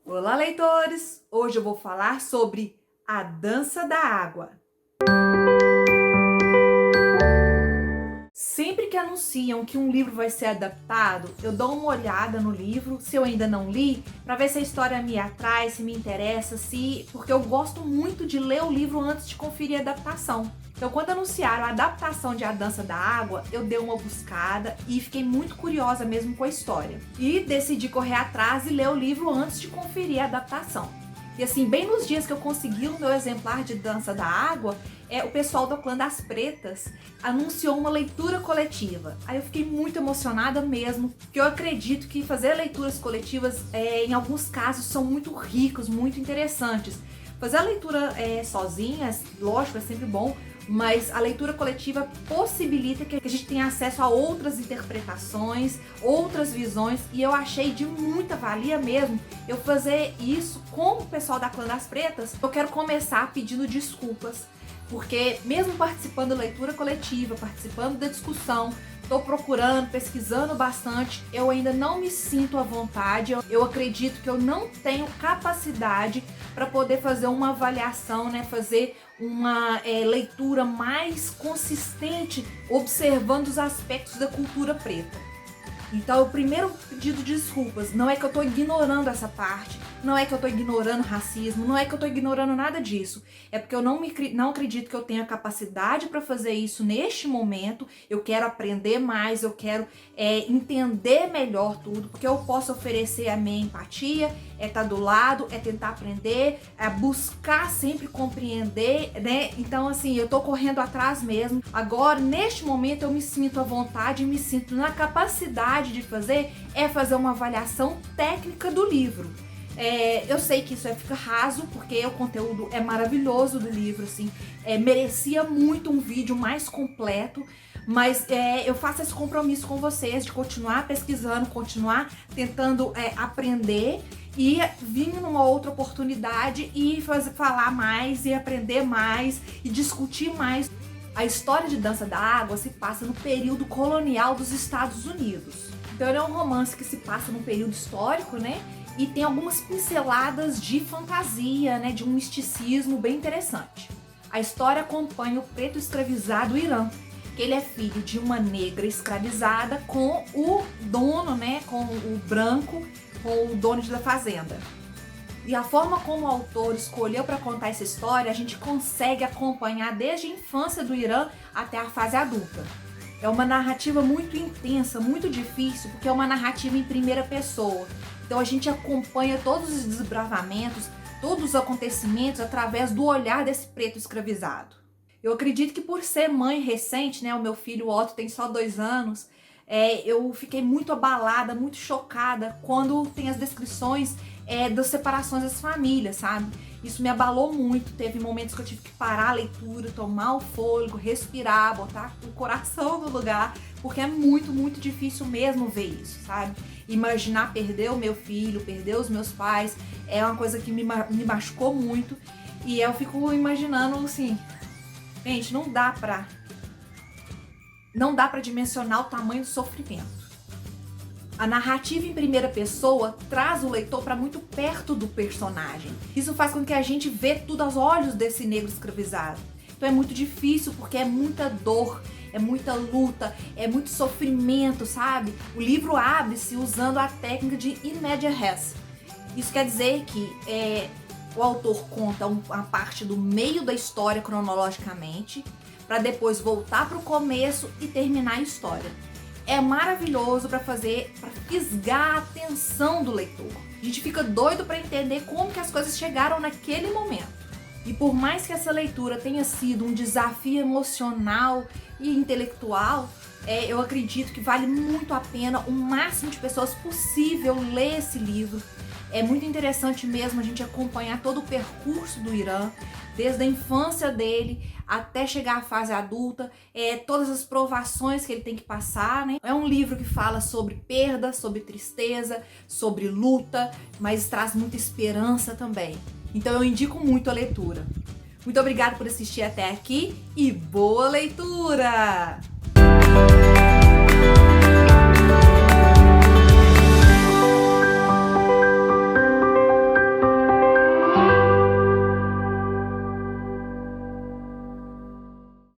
Olá, leitores! Hoje eu vou falar sobre A Dança da Água. Sempre que anunciam que um livro vai ser adaptado, eu dou uma olhada no livro, se eu ainda não li, para ver se a história me atrai, se me interessa, porque eu gosto muito de ler o livro antes de conferir a adaptação. Então, quando anunciaram a adaptação de A Dança da Água, eu dei uma buscada e fiquei muito curiosa mesmo com a história. E decidi correr atrás e ler o livro antes de conferir a adaptação. E assim, bem nos dias que eu consegui o meu exemplar de Dança da Água, o pessoal do Clã das Pretas anunciou uma leitura coletiva. Aí eu fiquei muito emocionada mesmo, porque eu acredito que fazer leituras coletivas, em alguns casos, são muito ricos, muito interessantes. Fazer a leitura sozinha, lógico, é sempre bom, mas a leitura coletiva possibilita que a gente tenha acesso a outras interpretações, outras visões, e eu achei de muita valia mesmo eu fazer isso com o pessoal da Clã das Pretas. Eu quero começar pedindo desculpas, porque mesmo participando da leitura coletiva, participando da discussão, estou procurando, pesquisando bastante, eu ainda não me sinto à vontade, eu acredito que eu não tenho capacidade para poder fazer uma avaliação, fazer uma leitura mais consistente, observando os aspectos da cultura preta. Então, o primeiro pedido de desculpas, não é que eu estou ignorando essa parte, não é que eu estou ignorando racismo, não é que eu estou ignorando nada disso. É porque eu não acredito que eu tenha capacidade para fazer isso neste momento. Eu quero aprender mais, eu quero entender melhor tudo, porque eu posso oferecer a minha empatia, estar do lado, tentar aprender, buscar sempre compreender, né? Então, assim, eu tô correndo atrás mesmo. Agora, neste momento, eu me sinto à vontade, me sinto na capacidade de fazer uma avaliação técnica do livro. Eu sei que isso fica raso, porque o conteúdo é maravilhoso do livro, assim, merecia muito um vídeo mais completo, mas eu faço esse compromisso com vocês de continuar pesquisando, continuar tentando aprender e vir numa outra oportunidade e falar mais e aprender mais e discutir mais. A história de Dança da Água se passa no período colonial dos Estados Unidos. Então ele é um romance que se passa num período histórico, né? E tem algumas pinceladas de fantasia, de um misticismo bem interessante. A história acompanha o preto escravizado Irã, que ele é filho de uma negra escravizada com o dono, com o branco, com o dono da fazenda. E a forma como o autor escolheu para contar essa história, a gente consegue acompanhar desde a infância do Irã até a fase adulta. É uma narrativa muito intensa, muito difícil, porque é uma narrativa em primeira pessoa. Então a gente acompanha todos os desbravamentos, todos os acontecimentos através do olhar desse preto escravizado. Eu acredito que por ser mãe recente, o meu filho Otto tem só 2 anos, eu fiquei muito abalada, muito chocada quando tem as descrições das separações das famílias, sabe? Isso me abalou muito, teve momentos que eu tive que parar a leitura, tomar o fôlego, respirar, botar o coração no lugar, porque é muito, muito difícil mesmo ver isso, sabe? Imaginar perder o meu filho, perder os meus pais, é uma coisa que me machucou muito, e eu fico imaginando assim, gente, não dá pra dimensionar o tamanho do sofrimento. A narrativa em primeira pessoa traz o leitor para muito perto do personagem. Isso faz com que a gente vê tudo aos olhos desse negro escravizado. Então é muito difícil, porque é muita dor, é muita luta, é muito sofrimento, sabe? O livro abre-se usando a técnica de in media res. Isso quer dizer que o autor conta uma parte do meio da história cronologicamente, para depois voltar para o começo e terminar a história. É maravilhoso para fisgar a atenção do leitor. A gente fica doido para entender como que as coisas chegaram naquele momento. E por mais que essa leitura tenha sido um desafio emocional e intelectual, eu acredito que vale muito a pena o máximo de pessoas possível ler esse livro. É muito interessante mesmo a gente acompanhar todo o percurso do Irã, desde a infância dele até chegar à fase adulta, todas as provações que ele tem que passar, É um livro que fala sobre perda, sobre tristeza, sobre luta, mas traz muita esperança também. Então eu indico muito a leitura. Muito obrigada por assistir até aqui e boa leitura!